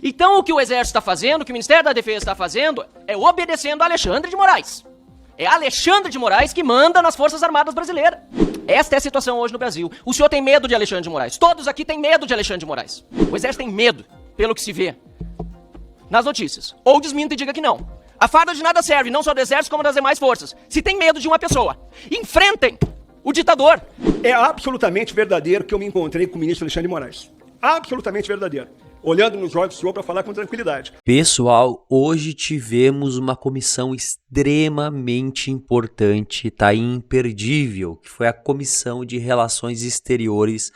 Então o que o Exército está fazendo, o que o Ministério da Defesa está fazendo, é obedecendo a Alexandre de Moraes. É Alexandre de Moraes que manda nas Forças Armadas brasileiras. Esta é a situação hoje no Brasil. O senhor tem medo de Alexandre de Moraes. Todos aqui têm medo de Alexandre de Moraes. O Exército tem medo, pelo que se vê nas notícias. Ou desminta e diga que não. A farda de nada serve, não só do Exército, como das demais forças. Se tem medo de uma pessoa, enfrentem o ditador. É absolutamente verdadeiro que eu me encontrei com o ministro Alexandre de Moraes. Absolutamente verdadeiro. Olhando nos olhos do senhor para falar com tranquilidade. Pessoal, hoje tivemos uma comissão extremamente importante, tá imperdível, que foi a Comissão de Relações Exteriores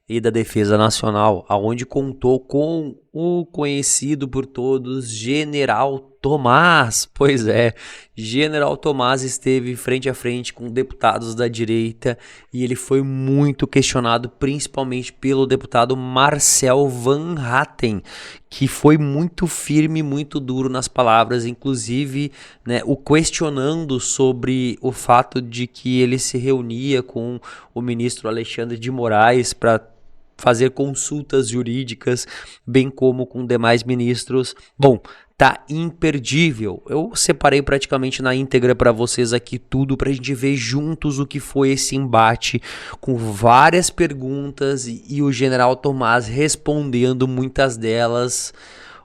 e da Defesa Nacional, aonde contou com o conhecido por todos General Tomás. Pois é, General Tomás esteve frente a frente com deputados da direita e ele foi muito questionado, principalmente pelo deputado Marcel Van Hatten, que foi muito firme, muito duro nas palavras, inclusive, né, o questionando sobre o fato de que ele se reunia com o ministro Alexandre de Moraes para fazer consultas jurídicas, bem como com demais ministros. Bom, tá imperdível. Eu separei praticamente na íntegra para vocês aqui tudo pra gente ver juntos o que foi esse embate, com várias perguntas e o General Tomás respondendo muitas delas,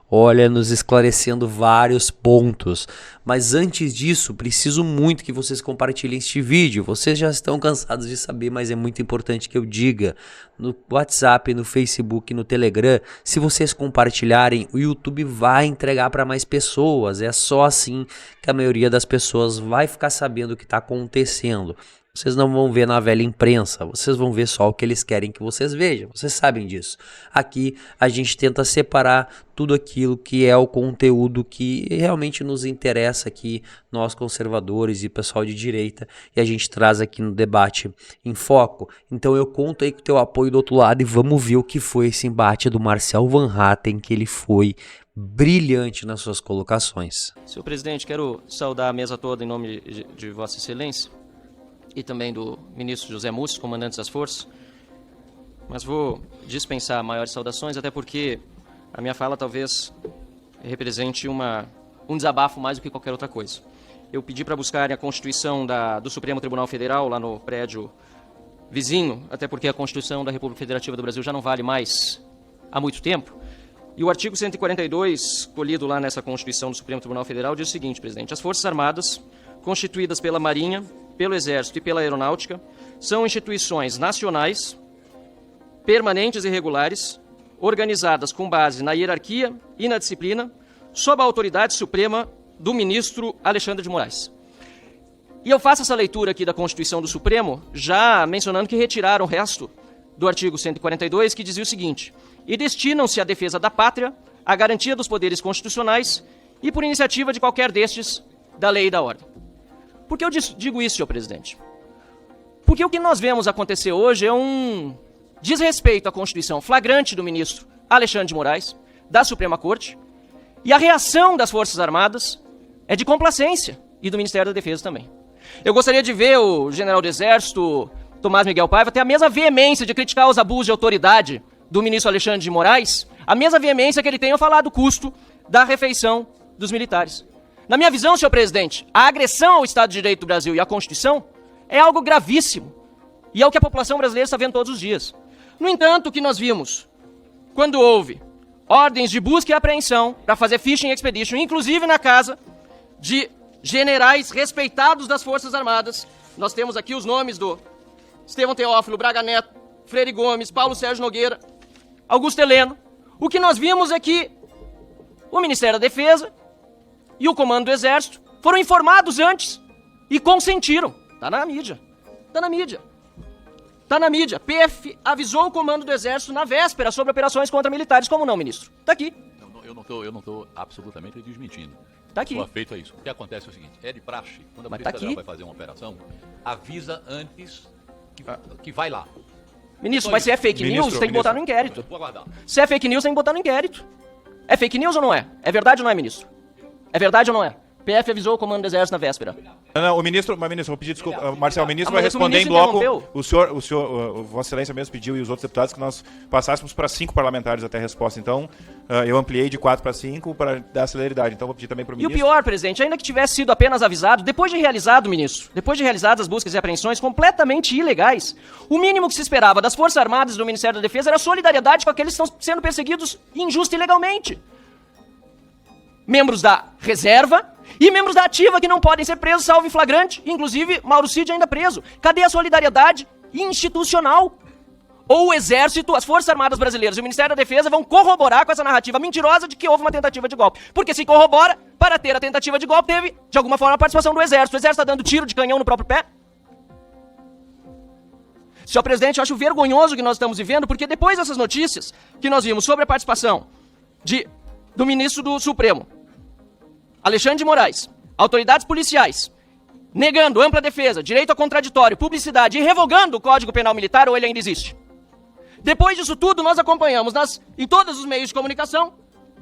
olha, nos esclarecendo vários pontos. Mas antes disso, preciso muito que vocês compartilhem este vídeo. Vocês já estão cansados de saber, mas é muito importante que eu diga. No WhatsApp, no Facebook, no Telegram, se vocês compartilharem, o YouTube vai entregar para mais pessoas. É só assim que a maioria das pessoas vai ficar sabendo o que está acontecendo. Vocês não vão ver na velha imprensa, vocês vão ver só o que eles querem que vocês vejam, vocês sabem disso. Aqui a gente tenta separar tudo aquilo que é o conteúdo que realmente nos interessa aqui, nós conservadores e pessoal de direita, e a gente traz aqui no debate em foco. Então eu conto aí com o teu apoio do outro lado e vamos ver o que foi esse embate do Marcel Van Hatten, que ele foi brilhante nas suas colocações. Senhor presidente, quero saudar a mesa toda em nome de Vossa Excelência e também do ministro José Mussi, comandante das forças, mas vou dispensar maiores saudações, até porque a minha fala talvez represente um desabafo mais do que qualquer outra coisa. Eu pedi para buscarem a Constituição do Supremo Tribunal Federal, lá no prédio vizinho, até porque a Constituição da República Federativa do Brasil já não vale mais há muito tempo, e o artigo 142, colhido lá nessa Constituição do Supremo Tribunal Federal, diz o seguinte, presidente: as Forças Armadas, constituídas pela Marinha, pelo Exército e pela Aeronáutica, são instituições nacionais, permanentes e regulares, organizadas com base na hierarquia e na disciplina, sob a autoridade suprema do ministro Alexandre de Moraes. E eu faço essa leitura aqui da Constituição do Supremo, já mencionando que retiraram o resto do artigo 142, que dizia o seguinte: e destinam-se à defesa da pátria, à garantia dos poderes constitucionais e por iniciativa de qualquer destes, da lei e da ordem. Por que eu digo isso, senhor presidente? Porque o que nós vemos acontecer hoje é um desrespeito à Constituição flagrante do ministro Alexandre de Moraes, da Suprema Corte, e a reação das Forças Armadas é de complacência, e do Ministério da Defesa também. Eu gostaria de ver o general do Exército, Tomás Miguel Paiva, ter a mesma veemência de criticar os abusos de autoridade do ministro Alexandre de Moraes, a mesma veemência que ele tem ao falar do custo da refeição dos militares. Na minha visão, senhor presidente, a agressão ao Estado de Direito do Brasil e à Constituição é algo gravíssimo. E é o que a população brasileira está vendo todos os dias. No entanto, o que nós vimos, quando houve ordens de busca e apreensão para fazer fishing expedition, inclusive na casa de generais respeitados das Forças Armadas, nós temos aqui os nomes do Estevão Teófilo, Braga Neto, Freire Gomes, Paulo Sérgio Nogueira, Augusto Heleno. O que nós vimos é que o Ministério da Defesa e o Comando do Exército foram informados antes e consentiram. Tá na mídia. Tá na mídia. Tá na mídia. PF avisou o Comando do Exército na véspera sobre operações contra militares. Como não, ministro? Tá aqui. Eu não tô absolutamente desmentindo. Tá aqui. Só feito é isso. O que acontece é o seguinte: é de praxe, quando a Polícia Federal vai fazer uma operação, avisa antes que vai lá. Ministro, mas se é fake news, tem que botar no inquérito. Vou aguardar. Se é fake news, tem que botar no inquérito. É fake news ou não é? É verdade ou não é, ministro? É verdade ou não é? PF avisou o comando do Exército na véspera. Não, mas ministro, vou pedir desculpa. Marcelo, o ministro vai mas o responder ministro em bloco. interrompeu. Vossa Excelência mesmo pediu, e os outros deputados, que nós passássemos para 5 parlamentares até a resposta. Então, eu ampliei de 4 para 5 para dar celeridade. Então, vou pedir também para o E o ministro. pior, presidente, ainda que tivesse sido apenas avisado, depois de realizado, ministro, depois de realizadas as buscas e apreensões completamente ilegais, o mínimo que se esperava das Forças Armadas e do Ministério da Defesa era solidariedade com aqueles que estão sendo perseguidos injusta e ilegalmente. Membros da reserva e membros da ativa que não podem ser presos, salvo em flagrante, inclusive Mauro Cid ainda preso. Cadê a solidariedade institucional? Ou o Exército, as Forças Armadas Brasileiras e o Ministério da Defesa vão corroborar com essa narrativa mentirosa de que houve uma tentativa de golpe. Porque se corrobora, para ter a tentativa de golpe, teve, de alguma forma, a participação do Exército. O Exército está dando tiro de canhão no próprio pé? Senhor presidente, eu acho vergonhoso o que nós estamos vivendo, porque depois dessas notícias que nós vimos sobre a participação do ministro do Supremo, Alexandre de Moraes, autoridades policiais, negando ampla defesa, direito ao contraditório, publicidade e revogando o Código Penal Militar, ou ele ainda existe. Depois disso tudo, nós acompanhamos em todos os meios de comunicação,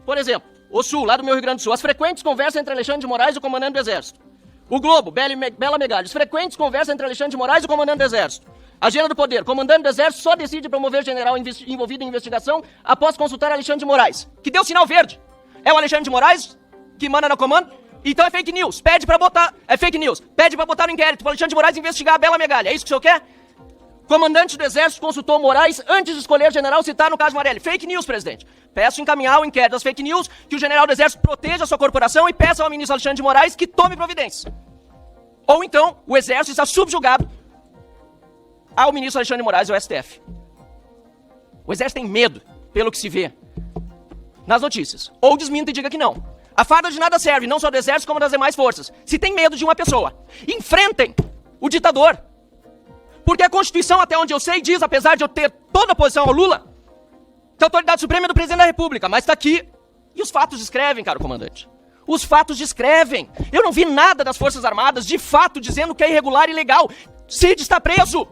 por exemplo, o Sul, lá do meu Rio Grande do Sul, as frequentes conversas entre Alexandre de Moraes e o comandante do Exército. O Globo, Bela Megalhas, frequentes conversas entre Alexandre de Moraes e o comandante do Exército. Agenda do Poder, comandante do Exército só decide promover general envolvido em investigação após consultar Alexandre de Moraes, que deu sinal verde. É o Alexandre de Moraes que manda no comando? Então é fake news. Pede pra botar no inquérito, para Alexandre de Moraes investigar a Bela Megalha. É isso que o senhor quer? Comandante do Exército consultou Moraes antes de escolher general citar no caso Morelli. Fake news, presidente. Peço encaminhar o inquérito das fake news, que o general do Exército proteja a sua corporação e peça ao ministro Alexandre de Moraes que tome providências. Ou então, o Exército está subjugado ao ministro Alexandre de Moraes e ao STF. O Exército tem medo, pelo que se vê nas notícias. Ou desminta e diga que não. A farda de nada serve, não só do Exército, como das demais forças. Se tem medo de uma pessoa, enfrentem o ditador. Porque a Constituição, até onde eu sei, diz, apesar de eu ter toda a oposição ao Lula, que a autoridade suprema é do presidente da República. Mas está aqui. E os fatos descrevem, caro comandante. Os fatos descrevem. Eu não vi nada das Forças Armadas, de fato, dizendo que é irregular e ilegal. Cid está preso.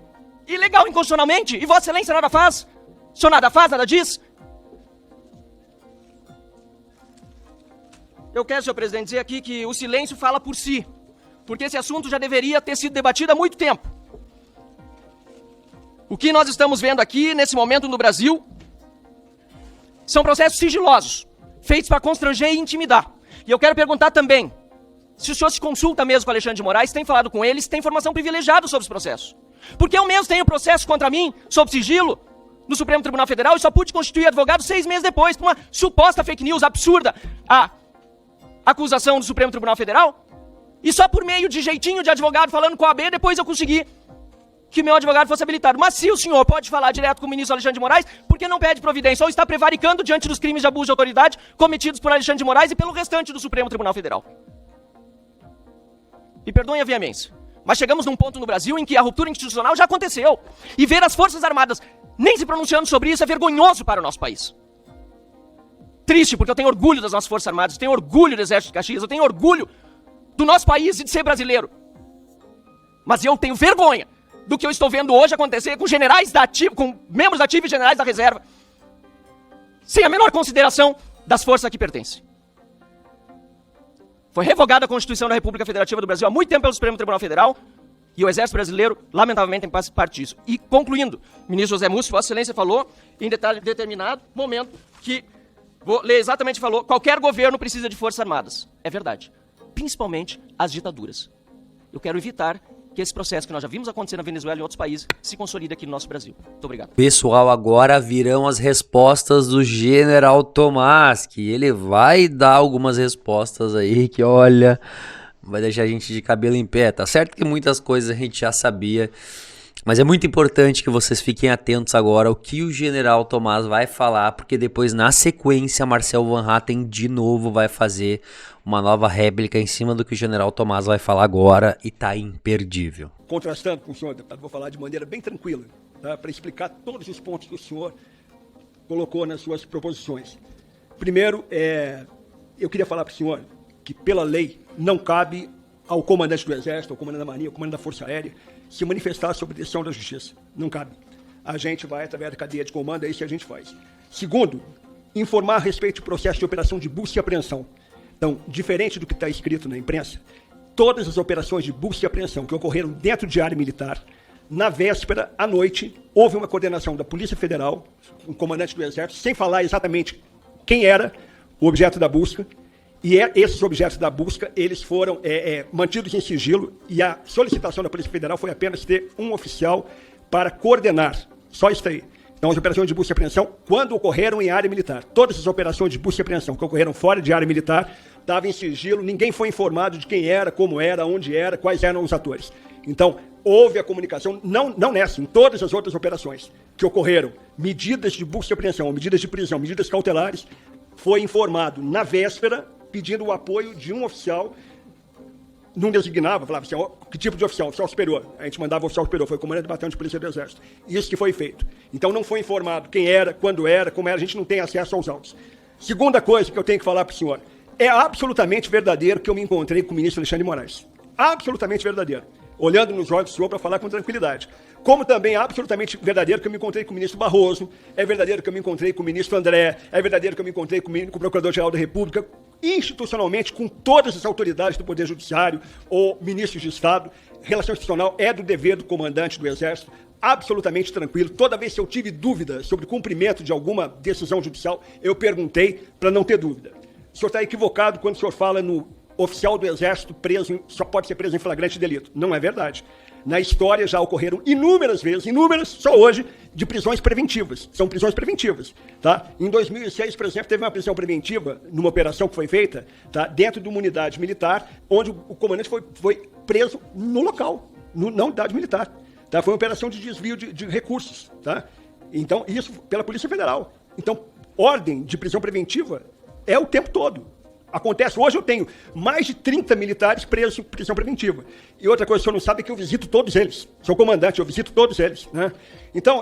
Ilegal inconstitucionalmente. E Vossa Excelência nada faz. O senhor nada faz, nada diz. Eu quero, senhor presidente, dizer aqui que o silêncio fala por si, porque esse assunto já deveria ter sido debatido há muito tempo. O que nós estamos vendo aqui, nesse momento no Brasil, são processos sigilosos, feitos para constranger e intimidar. E eu quero perguntar também, se o senhor se consulta mesmo com Alexandre de Moraes, tem falado com ele, se tem informação privilegiada sobre os processos. Porque eu mesmo tenho processo contra mim, sob sigilo, no Supremo Tribunal Federal, e só pude constituir advogado 6 meses depois, por uma suposta fake news absurda, a acusação do Supremo Tribunal Federal, e só por meio de jeitinho de advogado falando com a AB, depois eu consegui que meu advogado fosse habilitado. Mas se o senhor pode falar direto com o ministro Alexandre de Moraes, por que não pede providência? Ou está prevaricando diante dos crimes de abuso de autoridade cometidos por Alexandre de Moraes e pelo restante do Supremo Tribunal Federal? E perdoem a veemência, mas chegamos num ponto no Brasil em que a ruptura institucional já aconteceu. E ver as Forças Armadas nem se pronunciando sobre isso é vergonhoso para o nosso país. Triste, porque eu tenho orgulho das nossas Forças Armadas, eu tenho orgulho do Exército de Caxias, eu tenho orgulho do nosso país e de ser brasileiro. Mas eu tenho vergonha do que eu estou vendo hoje acontecer com generais da ativa, com membros da ativa e generais da reserva, sem a menor consideração das forças a que pertencem. Foi revogada a Constituição da República Federativa do Brasil há muito tempo pelo Supremo Tribunal Federal, e o Exército Brasileiro, lamentavelmente, tem parte disso. E concluindo, o ministro José Múcio, Vossa Excelência falou, em determinado momento, que, vou ler exatamente, falou, qualquer governo precisa de forças armadas. É verdade. Principalmente as ditaduras. Eu quero evitar que esse processo que nós já vimos acontecer na Venezuela e em outros países se consolide aqui no nosso Brasil. Muito obrigado. Pessoal, agora virão as respostas do General Tomás, que ele vai dar algumas respostas aí que, olha, vai deixar a gente de cabelo em pé. Tá certo que muitas coisas a gente já sabia, mas é muito importante que vocês fiquem atentos agora ao que o General Tomás vai falar, porque depois, na sequência, Marcel Van Hatten de novo vai fazer uma nova réplica em cima do que o General Tomás vai falar agora e tá imperdível. Contrastando com o senhor, deputado, vou falar de maneira bem tranquila, tá, para explicar todos os pontos que o senhor colocou nas suas proposições. Primeiro, eu queria falar para o senhor que, pela lei, não cabe ao comandante do Exército, ao comandante da Marinha, ao comandante da Força Aérea, se manifestar sobre decisão da Justiça. Não cabe. A gente vai, através da cadeia de comando, é isso que a gente faz. Segundo, informar a respeito do processo de operação de busca e apreensão. Então, diferente do que está escrito na imprensa, todas as operações de busca e apreensão que ocorreram dentro de área militar, na véspera, à noite, houve uma coordenação da Polícia Federal, um comandante do Exército, sem falar exatamente quem era o objeto da busca, e esses objetos da busca, eles foram mantidos em sigilo, e a solicitação da Polícia Federal foi apenas ter um oficial para coordenar. Só isso aí. Então, as operações de busca e apreensão, quando ocorreram em área militar, todas as operações de busca e apreensão que ocorreram fora de área militar, estavam em sigilo, ninguém foi informado de quem era, como era, onde era, quais eram os atores. Então, houve a comunicação, não nessa, em todas as outras operações que ocorreram, medidas de busca e apreensão, medidas de prisão, medidas cautelares, foi informado na véspera, pedindo o apoio de um oficial, não designava, falava assim, que tipo de oficial? Oficial superior. A gente mandava o oficial superior, foi o comandante do batalhão de polícia do Exército. Isso que foi feito. Então não foi informado quem era, quando era, como era, a gente não tem acesso aos autos. Segunda coisa que eu tenho que falar para o senhor, é absolutamente verdadeiro que eu me encontrei com o ministro Alexandre de Moraes. Absolutamente verdadeiro. Olhando nos olhos do senhor para falar com tranquilidade. Como também é absolutamente verdadeiro que eu me encontrei com o ministro Barroso, é verdadeiro que eu me encontrei com o ministro André, é verdadeiro que eu me encontrei com o Procurador-Geral da República, institucionalmente, com todas as autoridades do Poder Judiciário ou ministros de Estado. Relação institucional é do dever do comandante do Exército, absolutamente tranquilo. Toda vez que eu tive dúvida sobre o cumprimento de alguma decisão judicial, eu perguntei para não ter dúvida. O senhor está equivocado quando o senhor fala no oficial do Exército só pode ser preso em flagrante delito. Não é verdade. Na história já ocorreram inúmeras vezes, só hoje, de prisões preventivas. São prisões preventivas. Tá? Em 2006, por exemplo, teve uma prisão preventiva numa operação que foi feita, tá, dentro de uma unidade militar, onde o comandante foi preso no local, na unidade militar. Tá? Foi uma operação de desvio de recursos. Tá? Então, isso pela Polícia Federal. Então, ordem de prisão preventiva é o tempo todo. Acontece, hoje eu tenho mais de 30 militares presos em prisão preventiva. E outra coisa que o senhor não sabe é que eu visito todos eles. Sou comandante, eu visito todos eles. Né? Então,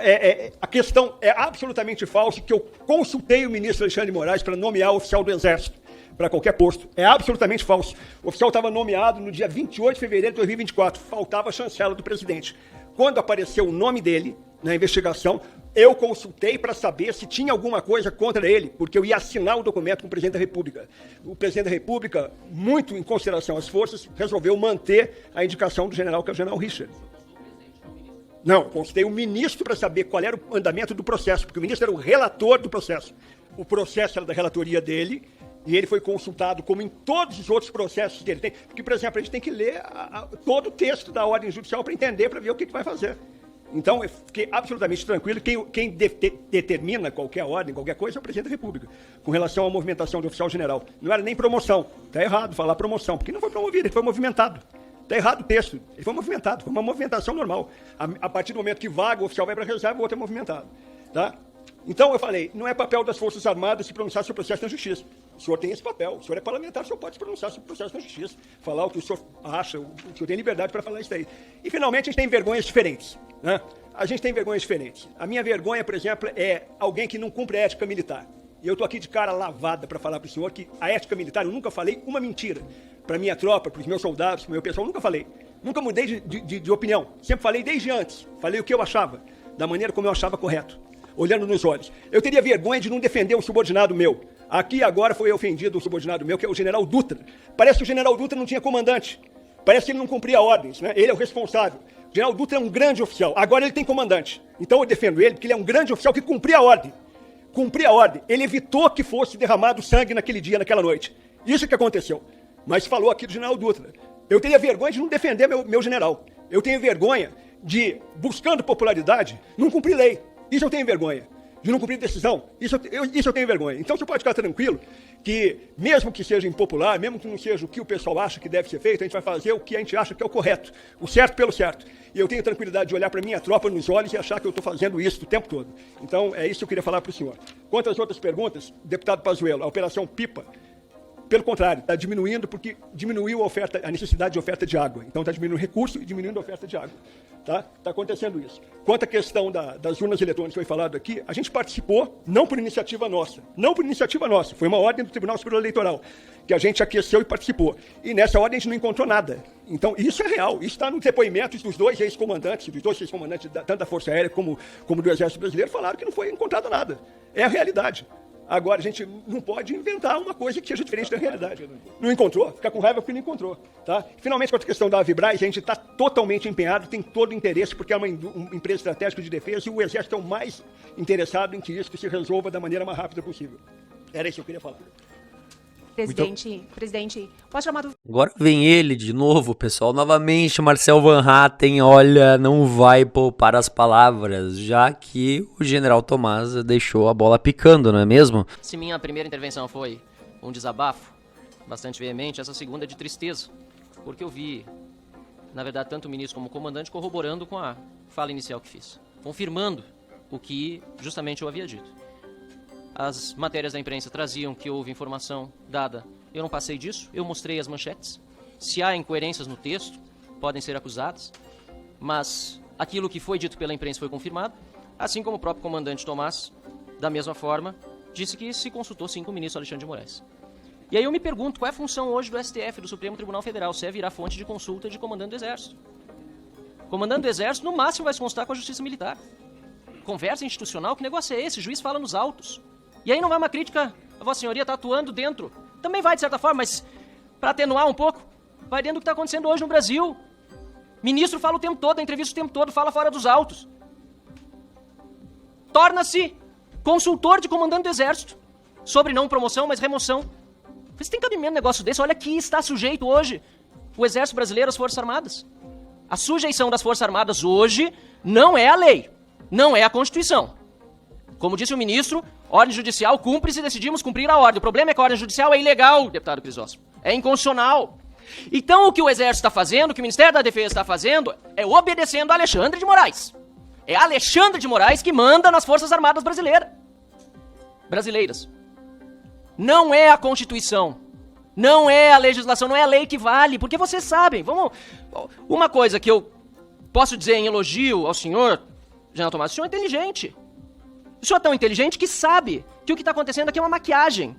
a questão é absolutamente falsa que eu consultei o ministro Alexandre de Moraes para nomear o oficial do Exército para qualquer posto. É absolutamente falso. O oficial estava nomeado no dia 28 de fevereiro de 2024. Faltava a chancela do presidente. Quando apareceu o nome dele na investigação, eu consultei para saber se tinha alguma coisa contra ele, porque eu ia assinar o documento com o presidente da República. O presidente da República, muito em consideração às forças, resolveu manter a indicação do general, que é o general Richard. Não, eu consultei o ministro para saber qual era o andamento do processo, porque o ministro era o relator do processo. O processo era da relatoria dele, e ele foi consultado, como em todos os outros processos que ele tem. Porque, por exemplo, a gente tem que ler todo o texto da ordem judicial para entender, para ver o que vai fazer. Então, eu fiquei absolutamente tranquilo. Quem determina qualquer ordem, qualquer coisa, é o presidente da República, com relação à movimentação do oficial-general. Não era nem promoção. Está errado falar promoção, porque não foi promovido, ele foi movimentado. Está errado o texto. Ele foi movimentado, foi uma movimentação normal. A partir do momento que vaga, o oficial vai para a reserva, o outro é movimentado. Tá? Então, eu falei, não é papel das Forças Armadas se pronunciar sobre o processo na Justiça. O senhor tem esse papel, o senhor é parlamentar, o senhor pode se pronunciar sobre o processo na Justiça, falar o que o senhor acha, o senhor tem liberdade para falar isso daí. E, finalmente, a gente tem vergonhas diferentes. Né? A gente tem vergonhas diferentes. A minha vergonha, por exemplo, é alguém que não cumpre a ética militar. E eu estou aqui de cara lavada para falar para o senhor que a ética militar, eu nunca falei uma mentira. Para a minha tropa, para os meus soldados, para o meu pessoal, eu nunca falei. Nunca mudei de opinião. Sempre falei desde antes. Falei o que eu achava, da maneira como eu achava correto. Olhando nos olhos. Eu teria vergonha de não defender um subordinado meu. Aqui agora foi ofendido um subordinado meu, que é o general Dutra. Parece que o general Dutra não tinha comandante. Parece que ele não cumpria ordens, né? Ele é o responsável. O general Dutra é um grande oficial. Agora ele tem comandante. Então eu defendo ele, porque ele é um grande oficial que cumpria a ordem. Cumpria a ordem. Ele evitou que fosse derramado sangue naquele dia, naquela noite. Isso que aconteceu. Mas falou aqui do general Dutra. Eu teria vergonha de não defender meu general. Eu tenho vergonha de, buscando popularidade, não cumprir lei. Isso eu tenho vergonha. De não cumprir decisão. Isso eu tenho vergonha. Então você pode ficar tranquilo que, mesmo que seja impopular, mesmo que não seja o que o pessoal acha que deve ser feito, a gente vai fazer o que a gente acha que é o correto. O certo pelo certo. E eu tenho tranquilidade de olhar para a minha tropa nos olhos e achar que eu estou fazendo isso o tempo todo. Então, é isso que eu queria falar para o senhor. Quanto às outras perguntas, deputado Pazuello, a Operação Pipa, pelo contrário, está diminuindo porque diminuiu a necessidade de oferta de água. Então está diminuindo o recurso e diminuindo a oferta de água. Tá acontecendo isso. Quanto à questão das urnas eletrônicas que foi falado aqui, a gente participou não por iniciativa nossa. Não por iniciativa nossa. Foi uma ordem do Tribunal Superior Eleitoral que a gente aqueceu e participou. E nessa ordem a gente não encontrou nada. Então isso é real. Isso está nos depoimentos dos dois ex-comandantes, tanto da Força Aérea como do Exército Brasileiro, falaram que não foi encontrado nada. É a realidade. Agora, a gente não pode inventar uma coisa que seja diferente da realidade. Não encontrou? Fica com raiva porque não encontrou. Tá? Finalmente, com a questão da Avibraz, a gente está totalmente empenhado, tem todo o interesse, porque é uma empresa estratégica de defesa e o Exército é o mais interessado em que isso se resolva da maneira mais rápida possível. Era isso que eu queria falar. Presidente, posso chamar do... Agora vem ele de novo, pessoal. Novamente, Marcel Van Hatten, olha, não vai poupar as palavras, já que o general Tomás deixou a bola picando, não é mesmo? Se minha primeira intervenção foi um desabafo bastante veemente, essa segunda é de tristeza, porque eu vi, na verdade, tanto o ministro como o comandante corroborando com a fala inicial que fiz, confirmando o que justamente eu havia dito. As matérias da imprensa traziam que houve informação dada. Eu não passei disso, eu mostrei as manchetes. Se há incoerências no texto, podem ser acusadas, mas aquilo que foi dito pela imprensa foi confirmado, assim como o próprio comandante Tomás, da mesma forma, disse que se consultou sim com o ministro Alexandre de Moraes. E aí eu me pergunto, qual é a função hoje do STF, do Supremo Tribunal Federal, se é virar fonte de consulta de comandante do Exército? Comandante do Exército, no máximo, vai se consultar com a Justiça Militar. Conversa institucional, que negócio é esse? O juiz fala nos autos. E aí não vai uma crítica, a Vossa Senhoria está atuando dentro. Também vai, de certa forma, mas para atenuar um pouco, vai dentro do que está acontecendo hoje no Brasil. Ministro fala o tempo todo, a entrevista o tempo todo, fala fora dos autos. Torna-se consultor de comandante do Exército, sobre não promoção, mas remoção. Você tem cabimento um negócio desse? Olha que está sujeito hoje o Exército Brasileiro às Forças Armadas. A sujeição das Forças Armadas hoje não é a lei, não é a Constituição. Como disse o ministro, ordem judicial cumpre se decidimos cumprir a ordem. O problema é que a ordem judicial é ilegal, deputado Crisóstomo. É inconstitucional. Então o que o Exército está fazendo, o que o Ministério da Defesa está fazendo, é obedecendo a Alexandre de Moraes. É Alexandre de Moraes que manda nas Forças Armadas brasileiras. Não é a Constituição. Não é a legislação, não é a lei que vale. Porque vocês sabem, uma coisa que eu posso dizer em elogio ao senhor, general Tomás, o senhor é inteligente. O senhor é tão inteligente que sabe que o que está acontecendo aqui é uma maquiagem.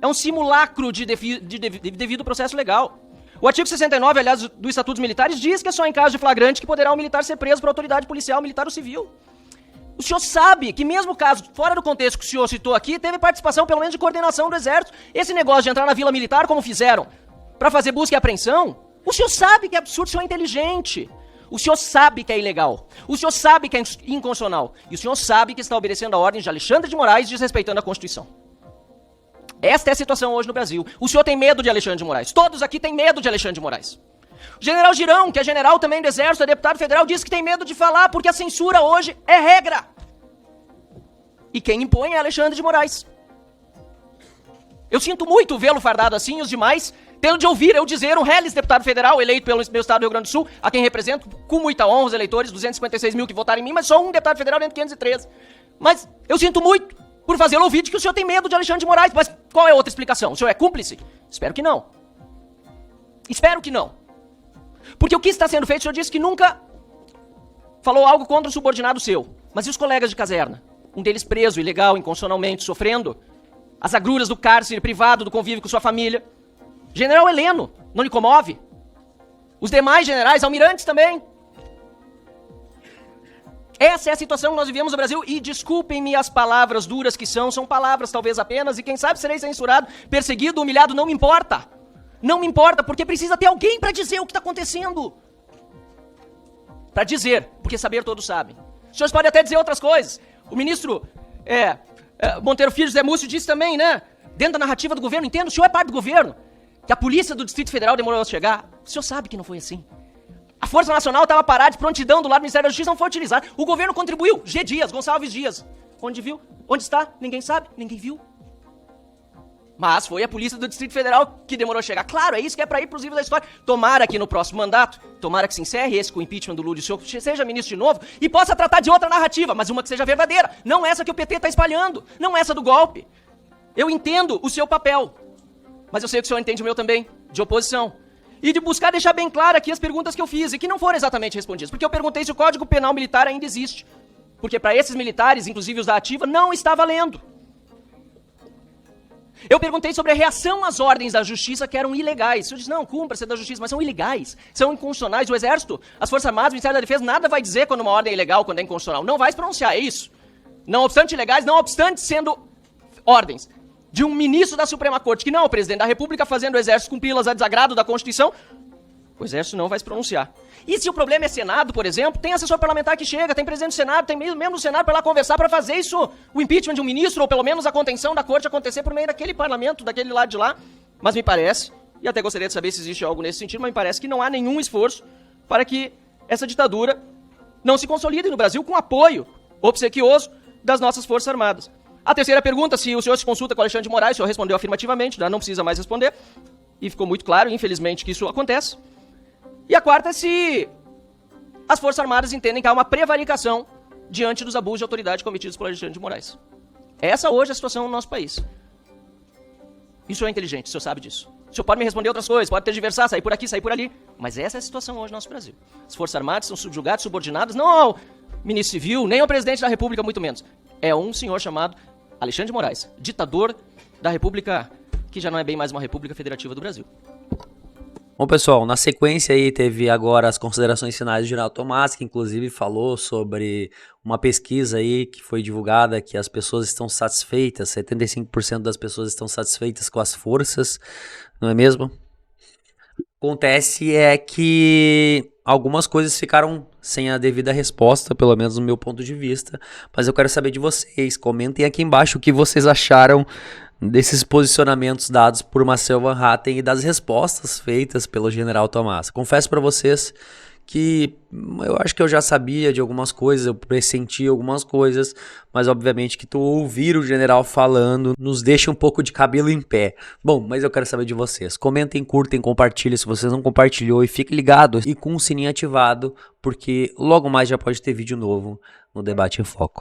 É um simulacro de devido processo legal. O artigo 69, aliás, do Estatuto dos Militares, diz que é só em caso de flagrante que poderá o militar ser preso por autoridade policial, militar ou civil. O senhor sabe que mesmo o caso, fora do contexto que o senhor citou aqui, teve participação, pelo menos, de coordenação do Exército. Esse negócio de entrar na Vila Militar, como fizeram, para fazer busca e apreensão, o senhor sabe que é absurdo, o senhor é inteligente. O senhor sabe que é ilegal. O senhor sabe que é inconstitucional. E o senhor sabe que está obedecendo a ordem de Alexandre de Moraes, desrespeitando a Constituição. Esta é a situação hoje no Brasil. O senhor tem medo de Alexandre de Moraes. Todos aqui têm medo de Alexandre de Moraes. O general Girão, que é general também do Exército, é deputado federal, disse que tem medo de falar porque a censura hoje é regra. E quem impõe é Alexandre de Moraes. Eu sinto muito vê-lo fardado assim e os demais tendo de ouvir eu dizer um reles deputado federal eleito pelo meu estado do Rio Grande do Sul, a quem represento com muita honra os eleitores, 256 mil que votaram em mim, mas só um deputado federal dentro de 513. Mas eu sinto muito por fazê-lo ouvir de que o senhor tem medo de Alexandre de Moraes. Mas qual é a outra explicação? O senhor é cúmplice? Espero que não. Espero que não. Porque o que está sendo feito, o senhor disse que nunca falou algo contra um subordinado seu. Mas e os colegas de caserna? Um deles preso, ilegal, inconstitucionalmente, sofrendo as agruras do cárcere privado, do convívio com sua família. General Heleno, não lhe comove? Os demais generais, almirantes também. Essa é a situação que nós vivemos no Brasil e desculpem-me as palavras duras que são palavras talvez apenas e quem sabe serei censurado, perseguido, humilhado, não me importa. Não me importa, porque precisa ter alguém para dizer o que está acontecendo. Para dizer, porque saber todos sabem. Os senhores podem até dizer outras coisas. O ministro Monteiro Filho, José Múcio, disse também, né? Dentro da narrativa do governo, entendo, o senhor é parte do governo. Que a polícia do Distrito Federal demorou a chegar. O senhor sabe que não foi assim. A Força Nacional estava parada de prontidão do lado do Ministério da Justiça, não foi utilizada. O governo contribuiu. G. Dias, Gonçalves Dias. Onde viu? Onde está? Ninguém sabe, ninguém viu. Mas foi a polícia do Distrito Federal que demorou a chegar. Claro, é isso que é para ir para os livros da história. Tomara que no próximo mandato, tomara que se encerre esse com o impeachment do Lula e o senhor seja ministro de novo e possa tratar de outra narrativa, mas uma que seja verdadeira. Não essa que o PT está espalhando, não essa do golpe. Eu entendo o seu papel. Mas eu sei que o senhor entende o meu também, de oposição. E de buscar deixar bem claro aqui as perguntas que eu fiz e que não foram exatamente respondidas. Porque eu perguntei se o Código Penal Militar ainda existe. Porque para esses militares, inclusive os da ativa, não está valendo. Eu perguntei sobre a reação às ordens da justiça que eram ilegais. O senhor disse, não, cumpra-se da justiça, mas são ilegais, são inconstitucionais. O Exército, as Forças Armadas, o Ministério da Defesa, nada vai dizer quando uma ordem é ilegal, quando é inconstitucional. Não vai se pronunciar, é isso. Não obstante ilegais, não obstante sendo ordens de um ministro da Suprema Corte, que não é o presidente da República, fazendo o exército com pilas a desagrado da Constituição, o exército não vai se pronunciar. E se o problema é Senado, por exemplo, tem assessor parlamentar que chega, tem presidente do Senado, tem membro do Senado para lá conversar para fazer isso, o impeachment de um ministro, ou pelo menos a contenção da corte acontecer por meio daquele parlamento, daquele lado de lá. Mas me parece, e até gostaria de saber se existe algo nesse sentido, mas me parece que não há nenhum esforço para que essa ditadura não se consolide no Brasil com apoio obsequioso das nossas Forças Armadas. A terceira pergunta, se o senhor se consulta com Alexandre de Moraes, o senhor respondeu afirmativamente, já não precisa mais responder, e ficou muito claro, infelizmente, que isso acontece. E a quarta é se as Forças Armadas entendem que há uma prevaricação diante dos abusos de autoridade cometidos por Alexandre de Moraes. Essa hoje é a situação no nosso país. Isso é inteligente, o senhor sabe disso. O senhor pode me responder outras coisas, pode tergiversar, sair por aqui, sair por ali. Mas essa é a situação hoje no nosso Brasil. As Forças Armadas são subjugadas, subordinadas, não ao ministro civil, nem ao presidente da República, muito menos. É um senhor chamado Alexandre de Moraes, ditador da República, que já não é bem mais uma República Federativa do Brasil. Bom, pessoal, na sequência aí teve agora as considerações finais do General Tomás, que inclusive falou sobre uma pesquisa aí que foi divulgada, que as pessoas estão satisfeitas, 75% das pessoas estão satisfeitas com as forças, não é mesmo? Acontece é que algumas coisas ficaram sem a devida resposta, pelo menos no meu ponto de vista, mas eu quero saber de vocês. Comentem aqui embaixo o que vocês acharam desses posicionamentos dados por Marcel Van Hatten e das respostas feitas pelo General Tomás. Confesso para vocês que eu acho que eu já sabia de algumas coisas, eu pressenti algumas coisas, mas obviamente que tu ouvir o general falando nos deixa um pouco de cabelo em pé. Bom, mas eu quero saber de vocês. Comentem, curtem, compartilhem se vocês não compartilhou e fique ligado e com o sininho ativado, porque logo mais já pode ter vídeo novo no Debate em Foco.